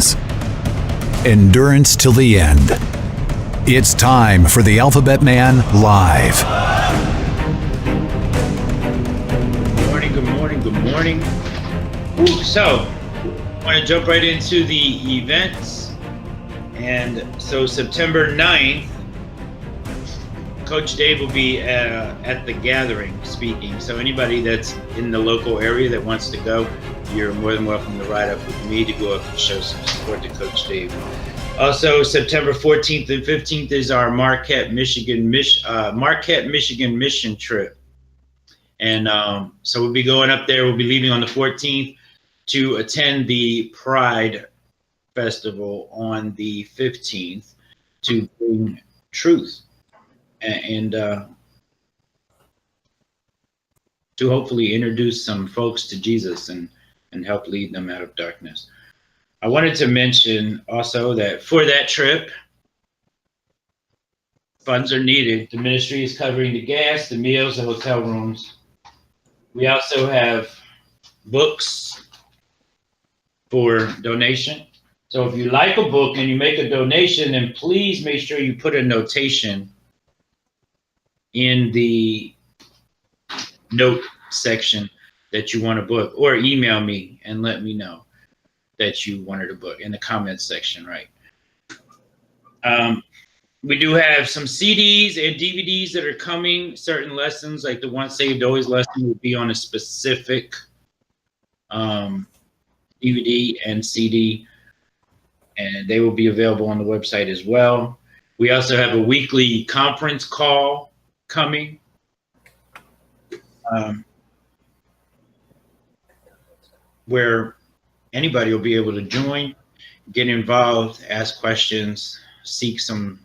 wins. Endurance till the end. It's time for the Alphabet Man Live. Good morning. Ooh, so, I want to jump right into the events. And so September 9th, Coach Dave will be at the gathering speaking. So anybody that's in the local area that wants to go, you're more than welcome to ride up with me to go up and show some support to Coach Dave. Also, September 14th and 15th is our Marquette, Michigan mission trip. And so we'll be going up there. We'll be leaving on the 14th to attend the Pride Festival on the 15th to bring truth and to hopefully introduce some folks to Jesus and help lead them out of darkness. I wanted to mention also that for that trip, funds are needed. The ministry is covering the gas, the meals, the hotel rooms. We also have books for donation. So if you like a book and you make a donation, then please make sure you put a notation in the note section that you want a book, or email me and let me know that you wanted a book in the comments section, right? We do have some CDs and DVDs that are coming. Certain lessons, like the Once Saved, Always lesson, will be on a specific DVD and CD, and they will be available on the website as well. We also have a weekly conference call coming. Where anybody will be able to join, get involved, ask questions, seek some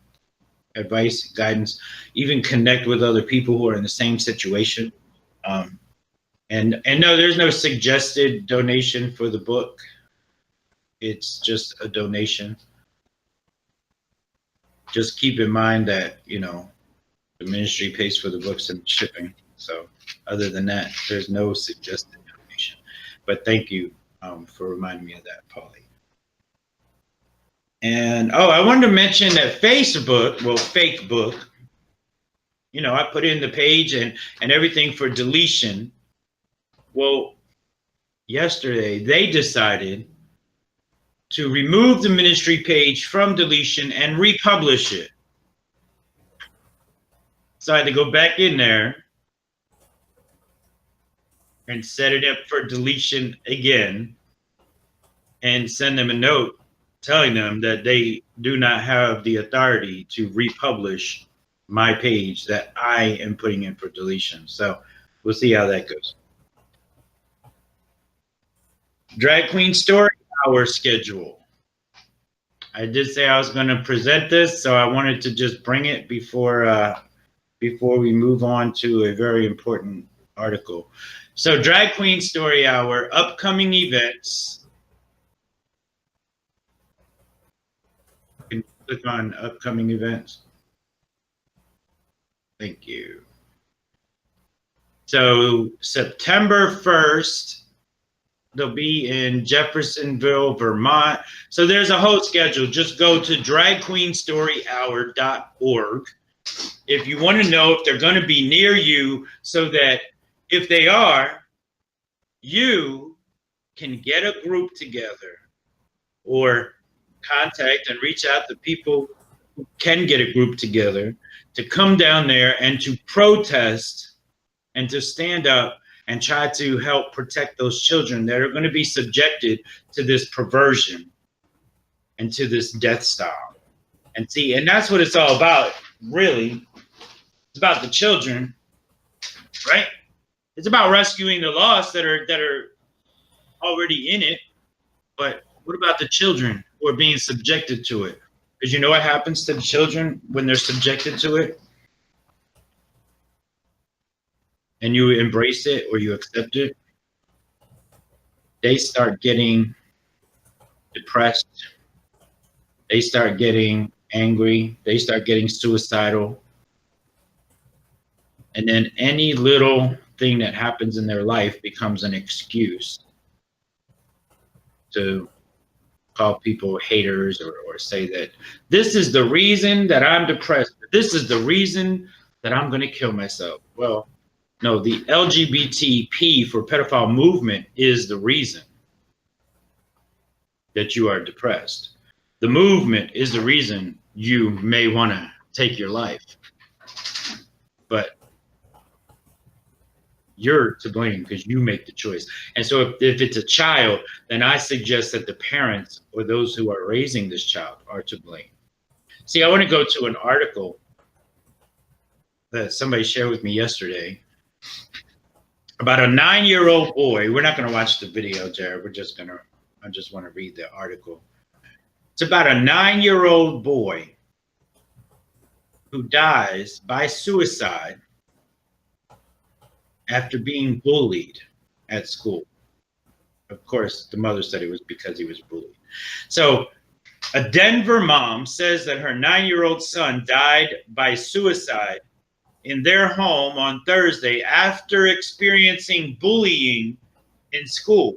advice, guidance, even connect with other people who are in the same situation. And no, there's no suggested donation for the book. It's just a donation. Just keep in mind that, you know, the ministry pays for the books and shipping. So other than that, there's no suggested donation. But thank you for reminding me of that, Paulie. And I wanted to mention that Facebook, you know, I put in the page and everything for deletion. Well, yesterday they decided to remove the ministry page from deletion and republish it. So I had to go back in there and set it up for deletion again and send them a note telling them that they do not have the authority to republish my page that I am putting in for deletion. So we'll see how that goes. Drag Queen Story Hour schedule. I did say I was going to present this, so I wanted to just bring it before we move on to a very important article. So Drag Queen Story Hour, upcoming events. You can click on upcoming events. Thank you. So September 1st, they'll be in Jeffersonville, Vermont. So there's a whole schedule. Just go to dragqueensstoryhour.org if you want to know if they're going to be near you, so that if they are, you can get a group together or contact and reach out to people who can get a group together to come down there and to protest and to stand up and try to help protect those children that are going to be subjected to this perversion and to this death style. And see, and that's what it's all about, really. It's about the children, right? It's about rescuing the lost that are already in it. But what about the children who are being subjected to it? Because you know what happens to the children when they're subjected to it? And you embrace it or you accept it, they start getting depressed. They start getting angry. They start getting suicidal. And then any little thing that happens in their life becomes an excuse to call people haters or say that this is the reason that I'm depressed. This is the reason that I'm going to kill myself. Well, no, the LGBTP for pedophile movement is the reason that you are depressed. The movement is the reason you may want to take your life. But you're to blame because you make the choice. And so if it's a child, then I suggest that the parents or those who are raising this child are to blame. See, I want to go to an article that somebody shared with me yesterday about a 9-year-old boy. We're not going to watch the video, Jared. I just want to read the article. It's about a 9-year-old boy who dies by suicide after being bullied at school. Of course, the mother said it was because he was bullied. So a Denver mom says that her 9-year-old son died by suicide in their home on Thursday after experiencing bullying in school.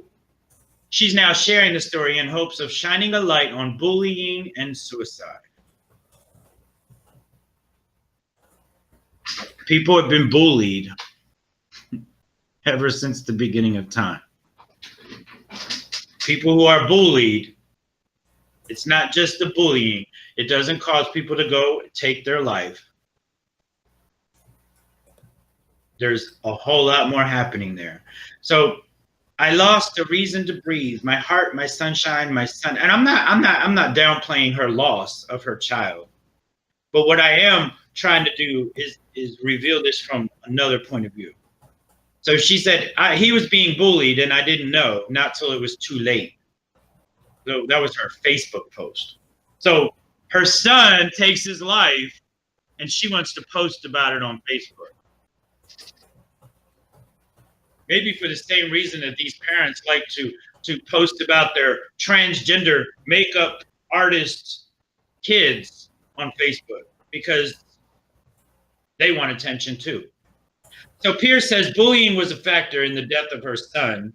She's now sharing the story in hopes of shining a light on bullying and suicide. People have been bullied ever since the beginning of time. People who are bullied, it's not just the bullying. It doesn't cause people to go take their life. There's a whole lot more happening there. So I lost a reason to breathe. My heart, my sunshine, my son. And I'm not downplaying her loss of her child. But what I am trying to do is reveal this from another point of view. So she said, he was being bullied and I didn't know, not till it was too late. So that was her Facebook post. So her son takes his life and she wants to post about it on Facebook. Maybe for the same reason that these parents like to post about their transgender makeup artist kids on Facebook, because they want attention too. So Pierce says bullying was a factor in the death of her son,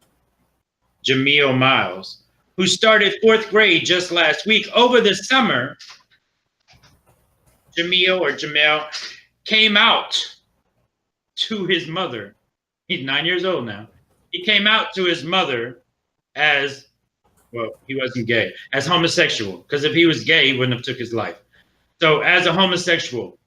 Jameel Miles, who started 4th grade just last week. Over the summer, Jameel came out to his mother. He's 9 years old now. He came out to his mother as, well, he wasn't gay, as homosexual, because if he was gay, he wouldn't have took his life. So as a homosexual,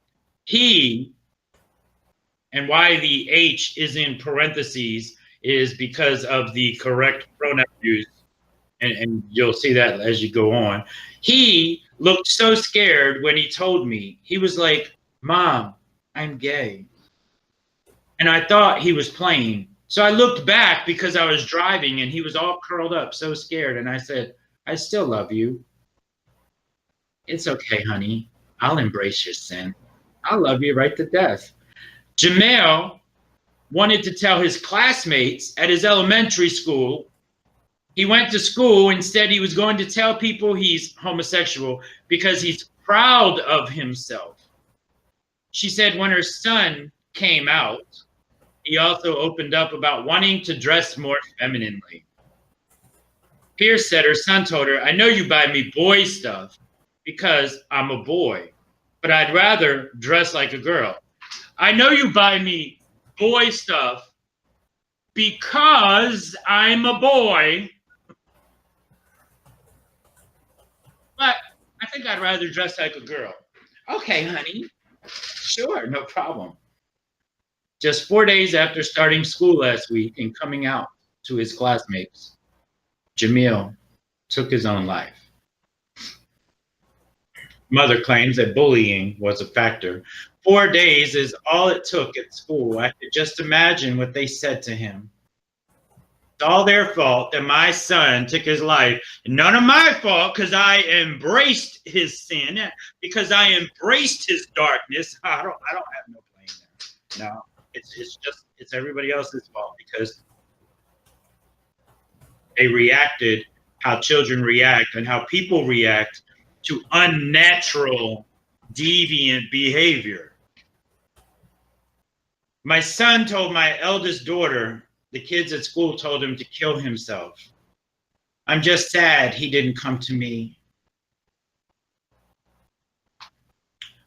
and why the H is in parentheses is because of the correct pronoun use, and you'll see that as you go on. He looked so scared when he told me. He was like, "Mom, I'm gay." And I thought he was playing. So I looked back because I was driving and he was all curled up, so scared. And I said, "I still love you. It's okay, honey. I'll embrace your sin. I'll love you right to death." Jameel wanted to tell his classmates at his elementary school. He went to school and said he was going to tell people he's homosexual because he's proud of himself. She said when her son came out, he also opened up about wanting to dress more femininely. Pierce said her son told her, "I know you buy me boy stuff because I'm a boy, but I'd rather dress like a girl. I know you buy me boy stuff because I'm a boy, but I think I'd rather dress like a girl." Okay, honey. Sure, no problem. Just 4 days after starting school last week and coming out to his classmates, Jameel took his own life. Mother claims that bullying was a factor. 4 days is all it took at school. I could just imagine what they said to him. It's all their fault that my son took his life. None of my fault because I embraced his sin, because I embraced his darkness. I don't have no blame there. No, it's everybody else's fault because they reacted how children react and how people react to unnatural, deviant behavior. My son told my eldest daughter the kids at school told him to kill himself. I'm just sad he didn't come to me.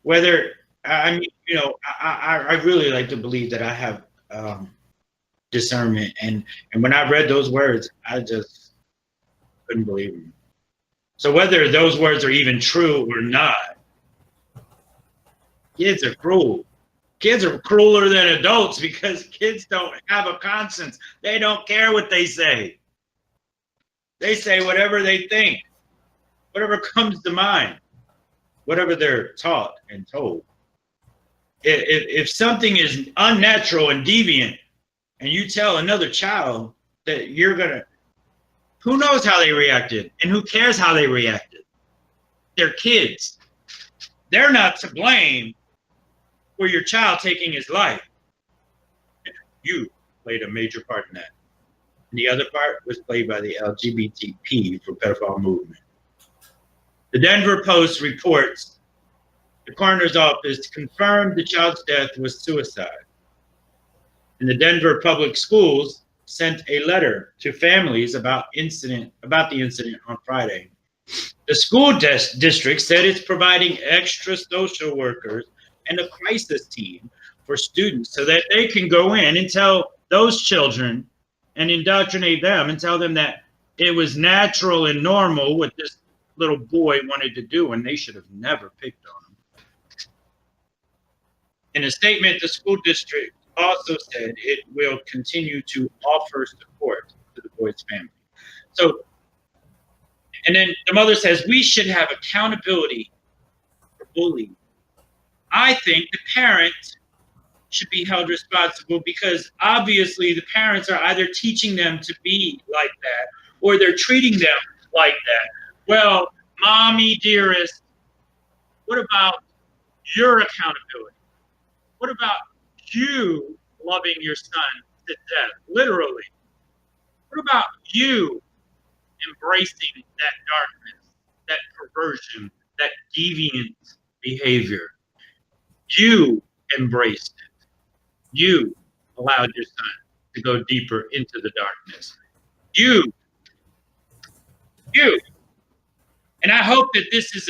Whether, I mean, you know, I really like to believe that I have discernment. And when I read those words, I just couldn't believe them. So whether those words are even true or not, kids are cruel. Kids are crueler than adults because kids don't have a conscience. They don't care what they say. They say whatever they think, whatever comes to mind, whatever they're taught and told. If something is unnatural and deviant, and you tell another child that you're gonna, who knows how they reacted and who cares how they reacted? They're kids. They're not to blame for your child taking his life. You played a major part in that. And the other part was played by the LGBTP for pedophile movement. The Denver Post reports the coroner's office confirmed the child's death was suicide. And the Denver Public Schools sent a letter to families about the incident on Friday. The school district said it's providing extra social workers and a crisis team for students so that they can go in and tell those children and indoctrinate them and tell them that it was natural and normal what this little boy wanted to do, and they should have never picked on him. In a statement, the school district also said it will continue to offer support to the boy's family. So, and then the mother says, we should have accountability for bullying. I think the parent should be held responsible because obviously the parents are either teaching them to be like that or they're treating them like that. Well, mommy dearest, what about your accountability? What about you loving your son to death, literally? What about you embracing that darkness, that perversion, that deviant behavior? You embraced it. You allowed your son to go deeper into the darkness. You. And I hope that this is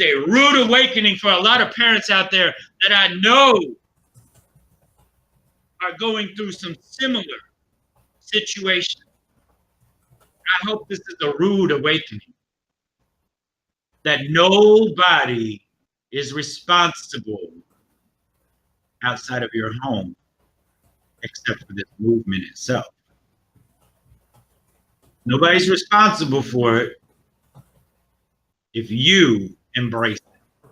a rude awakening for a lot of parents out there that I know are going through some similar situations. I hope this is a rude awakening that nobody is responsible outside of your home except for this movement itself. Nobody's responsible for it if you embrace it.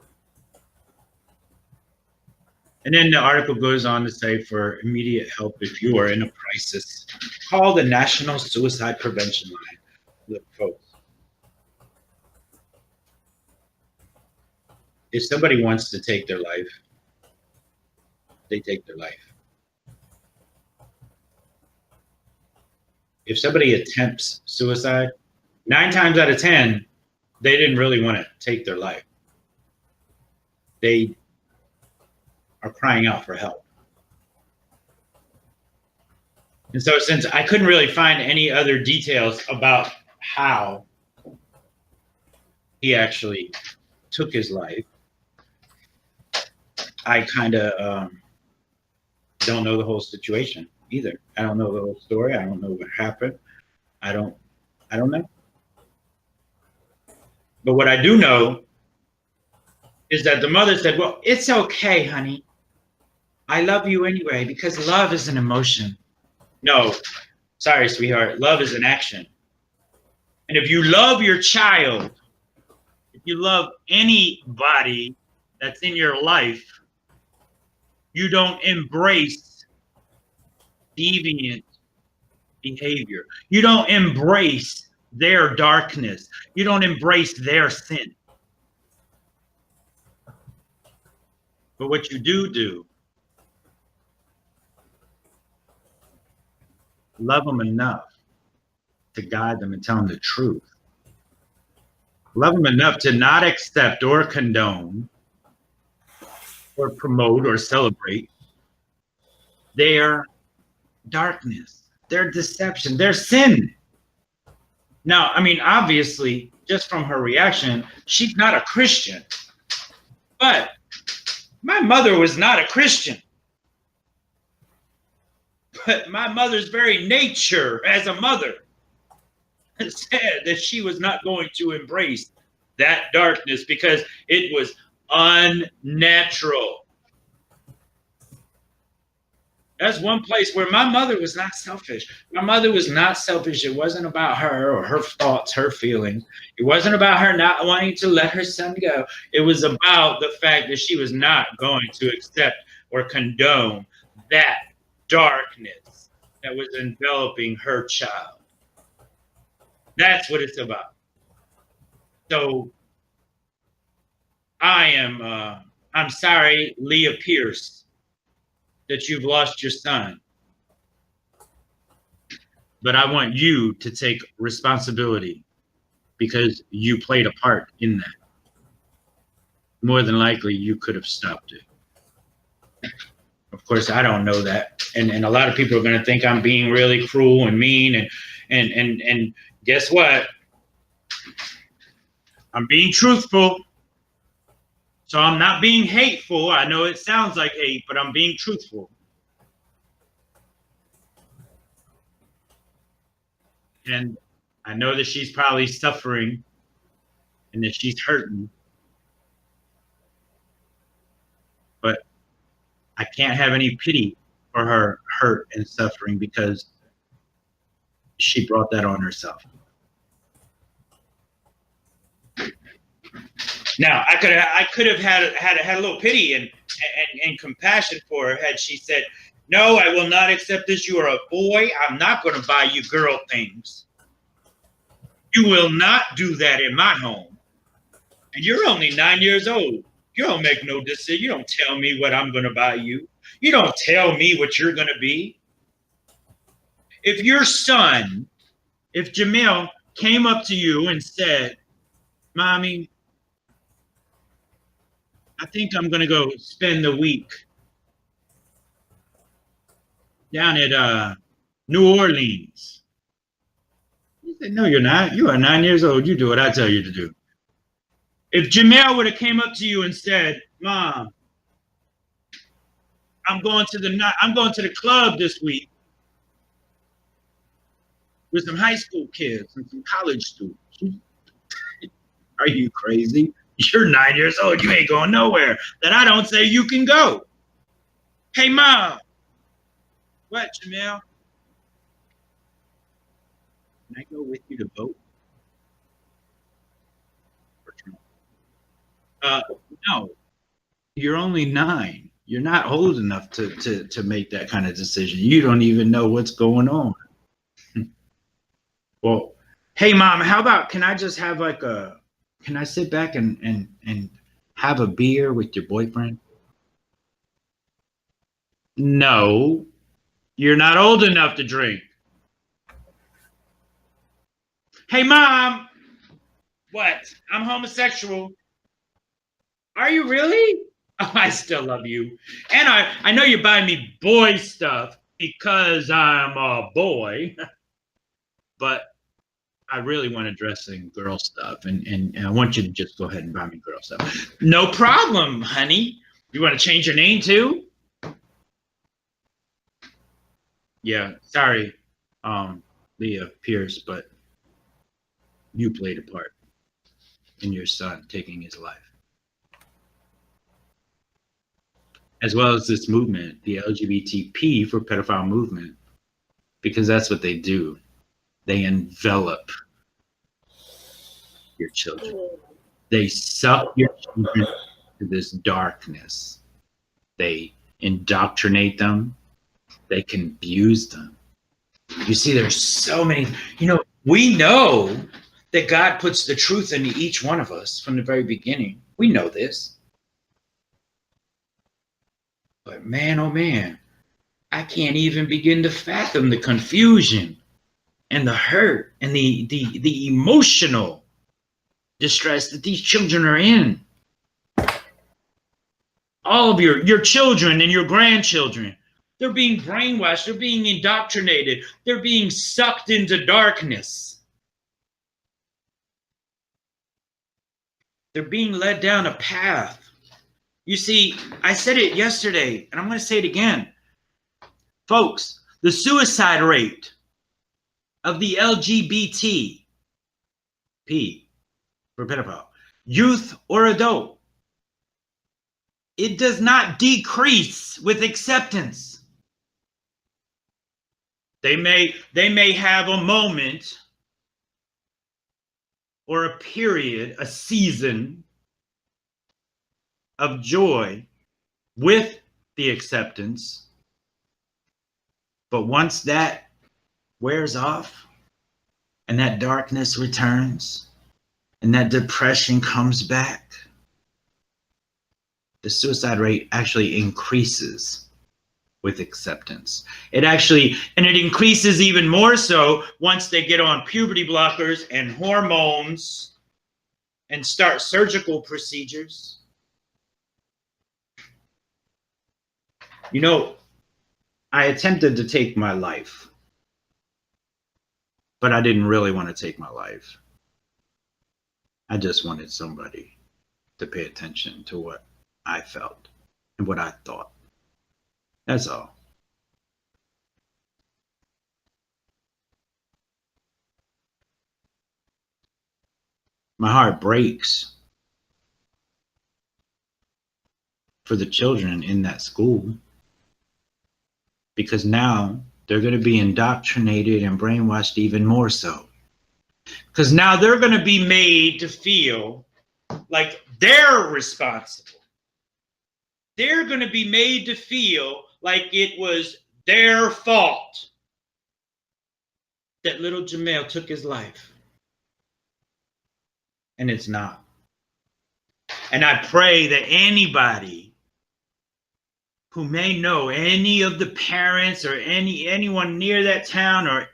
And then the article goes on to say, for immediate help if you are in a crisis, call the National Suicide Prevention Line. Look, folks, if somebody wants to take their life, they take their life. If somebody attempts suicide, 9 times out of 10, they didn't really want to take their life. They are crying out for help. And so since I couldn't really find any other details about how he actually took his life, I kind of don't know the whole situation either. I don't know the whole story. I don't know what happened. I don't know. But what I do know is that the mother said, well, it's okay, honey. I love you anyway, because love is an emotion. No, sorry, sweetheart. Love is an action. And if you love your child, if you love anybody that's in your life, you don't embrace deviant behavior. You don't embrace their darkness. You don't embrace their sin. But what you do, love them enough to guide them and tell them the truth. Love them enough to not accept or condone or promote or celebrate their darkness, their deception, their sin. Now, I mean, obviously, just from her reaction, she's not a Christian. But my mother was not a Christian. But my mother's very nature as a mother said that she was not going to embrace that darkness because it was unnatural. That's one place where my mother was not selfish. My mother was not selfish. It wasn't about her or her thoughts, her feelings. It wasn't about her not wanting to let her son go. It was about the fact that she was not going to accept or condone that darkness that was enveloping her child. That's what it's about. So I'm sorry, Leah Pierce, that you've lost your son. But I want you to take responsibility because you played a part in that. More than likely, you could have stopped it. Of course, I don't know that. And a lot of people are going to think I'm being really cruel and mean. And guess what? I'm being truthful. So I'm not being hateful. I know it sounds like hate, but I'm being truthful. And I know that she's probably suffering and that she's hurting. But I can't have any pity for her hurt and suffering because she brought that on herself. Now, I could have had a little pity and compassion for her had she said, "No, I will not accept this. You are a boy. I'm not going to buy you girl things. You will not do that in my home. And you're only 9 years old. You don't make no decision. You don't tell me what I'm going to buy you. You don't tell me what you're going to be." If your son, if Jamil came up to you and said, "Mommy, I think I'm going to go spend the week down at New Orleans." You said, "No, you're not. You are 9 years old. You do what I tell you to do." If Jamel would have came up to you and said, "Mom, I'm going to the club this week with some high school kids and some college students." Are you crazy? You're 9 years old. You ain't going nowhere. Then I don't say you can go. "Hey, Mom." "What, Jamel? Can I go with you to vote?" No. You're only 9. You're not old enough to make that kind of decision. You don't even know what's going on. Well, "Hey, Mom, how about can I just have can I sit back and have a beer with your boyfriend?" "No, you're not old enough to drink." "Hey, Mom." "What? I'm homosexual." "Are you really?" "Oh, I still love you. And I know you buy me boy stuff because I'm a boy, but I really want to dress in girl stuff, and I want you to just go ahead and buy me girl stuff." "No problem, honey. You want to change your name too?" "Yeah, sorry, Leah Pierce, but you played a part in your son taking his life. As well as this movement, the LGBTP for pedophile movement, because that's what they do. They envelop your children. They suck your children to this darkness. They indoctrinate them. They confuse them. You see, there's so many, we know that God puts the truth into each one of us from the very beginning. We know this. But man, oh man, I can't even begin to fathom the confusion and the hurt and the emotional distress that these children are in. All of your children and your grandchildren, they're being brainwashed, they're being indoctrinated, they're being sucked into darkness. They're being led down a path. You see, I said it yesterday, and I'm going to say it again. Folks, the suicide rate of the LGBT, P for pedophile, youth or adult, it does not decrease with acceptance. They may have a moment or a period, a season of joy with the acceptance, but once that wears off and that darkness returns and that depression comes back, the suicide rate actually increases with acceptance. It increases even more so once they get on puberty blockers and hormones and start surgical procedures. You know, I attempted to take my life, but I didn't really want to take my life. I just wanted somebody to pay attention to what I felt and what I thought. That's all. My heart breaks for the children in that school, because now they're going to be indoctrinated and brainwashed even more so. Because now they're going to be made to feel like they're responsible. They're going to be made to feel like it was their fault that little Jamel took his life. And it's not. And I pray that anybody who may know any of the parents or anyone near that town or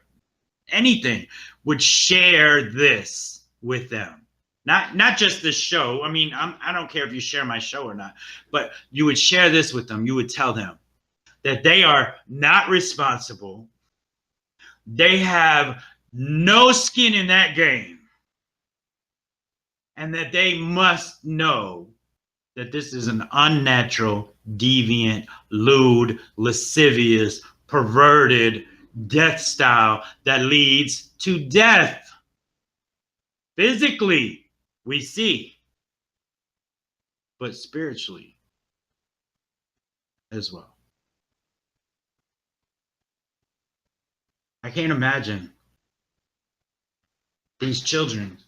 anything would share this with them. Not just this show. I mean, I don't care if you share my show or not, but you would share this with them. You would tell them that they are not responsible. They have no skin in that game. And that they must know that this is an unnatural, deviant, lewd, lascivious, perverted death style that leads to death. Physically, we see, but spiritually as well. I can't imagine these children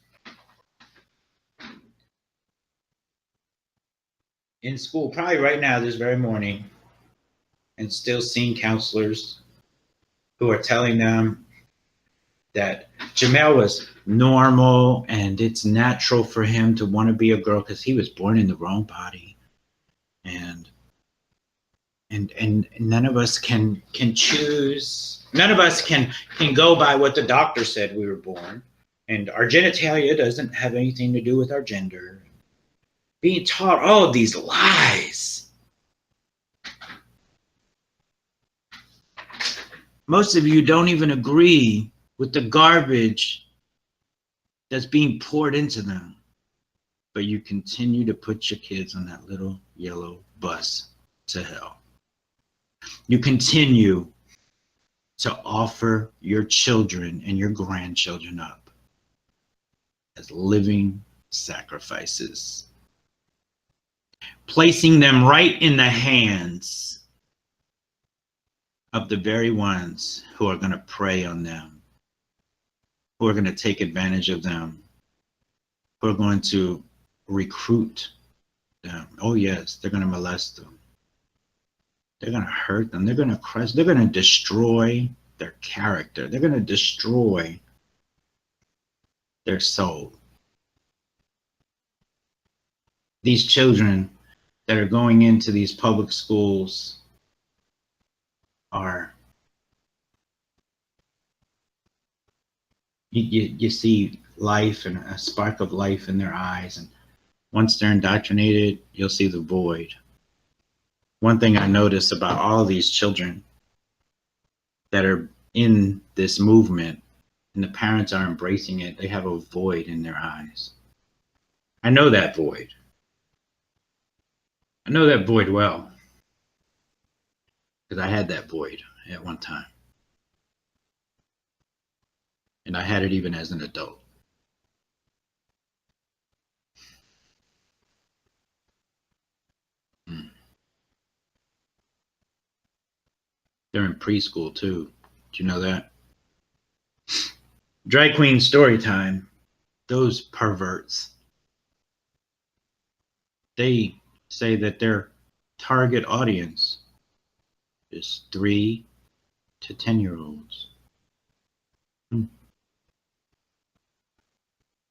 in school, probably right now, this very morning, and still seeing counselors who are telling them that Jamel was normal and it's natural for him to want to be a girl because he was born in the wrong body. And none of us can choose. None of us can go by what the doctor said we were born. And our genitalia doesn't have anything to do with our gender. Being taught all of these lies. Most of you don't even agree with the garbage that's being poured into them, but you continue to put your kids on that little yellow bus to hell. You continue to offer your children and your grandchildren up as living sacrifices, placing them right in the hands of the very ones who are going to prey on them, who are going to take advantage of them, who are going to recruit them. Oh yes, they're going to molest them. They're going to hurt them. They're going to crush. They're going to destroy their character. They're going to destroy their soul. These children that are going into these public schools are, you see life and a spark of life in their eyes, and once they're indoctrinated, you'll see the void. One thing I notice about all of these children that are in this movement and the parents are embracing it, they have a void in their eyes. I know that void. I know that void well, because I had that void at one time. And I had it even as an adult. They're in preschool too. Did you know that? Drag queen story time. Those perverts. They say that their target audience is 3 to 10-year-olds.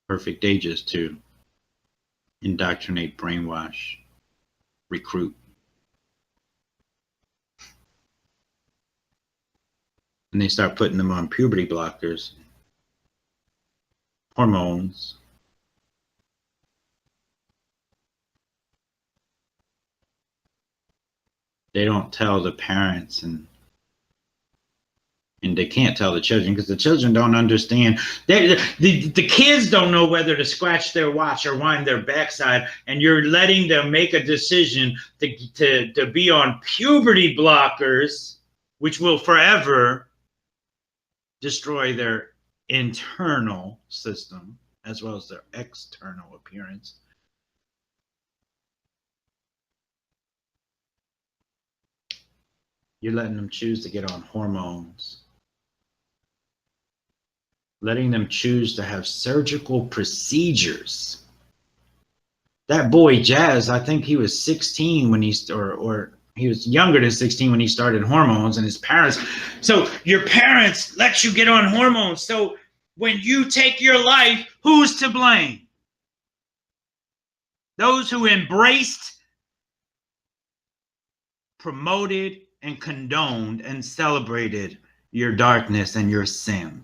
Perfect ages to indoctrinate, brainwash, recruit. And they start putting them on puberty blockers, hormones. They don't tell the parents, and they can't tell the children because the children don't understand. The kids don't know whether to scratch their watch or wind their backside, and you're letting them make a decision to be on puberty blockers, which will forever destroy their internal system as well as their external appearance. You're letting them choose to get on hormones, letting them choose to have surgical procedures. That boy Jazz, I think he was 16 when he he was younger than 16 when he started hormones, and his parents. So your parents let you get on hormones. So when you take your life, who's to blame? Those who embraced, promoted, and condoned and celebrated your darkness and your sin.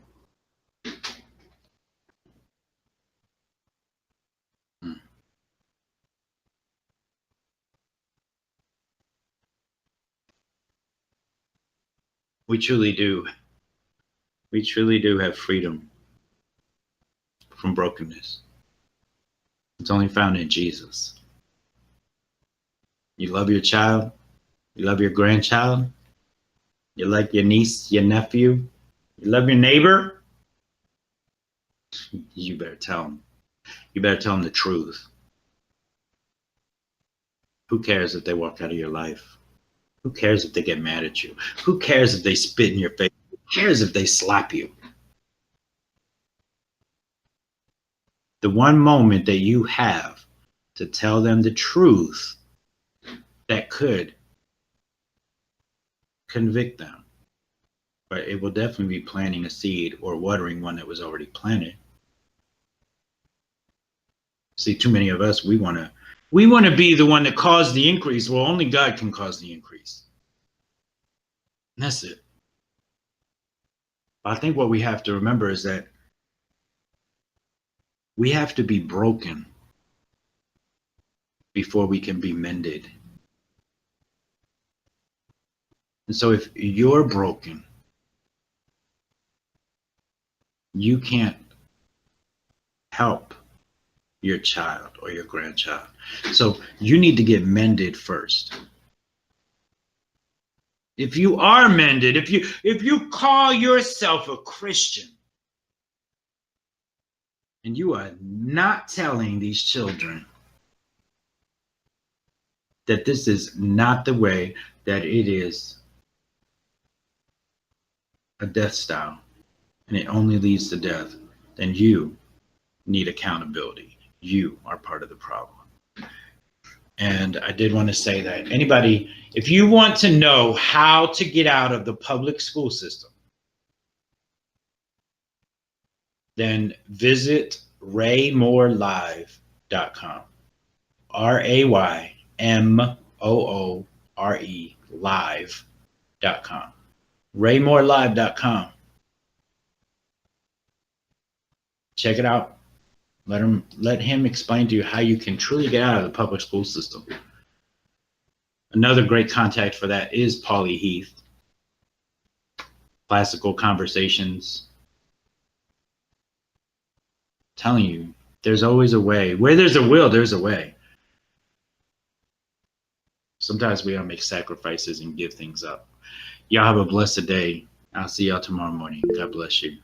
We truly do. We truly do have freedom from brokenness. It's only found in Jesus. You love your child. You love your grandchild. You like your niece, your nephew. You love your neighbor. You better tell them. You better tell them the truth. Who cares if they walk out of your life? Who cares if they get mad at you? Who cares if they spit in your face? Who cares if they slap you? The one moment that you have to tell them the truth that could convict them, but it will definitely be planting a seed or watering one that was already planted. See, too many of us, we want to be the one that caused the increase. Well, only God can cause the increase. And that's it. I think what we have to remember is that we have to be broken before we can be mended. And so if you're broken, you can't help your child or your grandchild. So you need to get mended first. If you are mended, if you call yourself a Christian, and you are not telling these children that this is not the way, that it is a death style and it only leads to death, then you need accountability. You are part of the problem. And I did want to say that anybody, if you want to know how to get out of the public school system, then visit RayMooreLive.com. RayMoore Live.com. RayMooreLive.com. Check it out. Let him explain to you how you can truly get out of the public school system. Another great contact for that is Paulie Heath. Classical Conversations. I'm telling you, There's always a way. Where there's a will, there's a way. Sometimes we gotta make sacrifices and give things up. Y'all have a blessed day. I'll see y'all tomorrow morning. God bless you.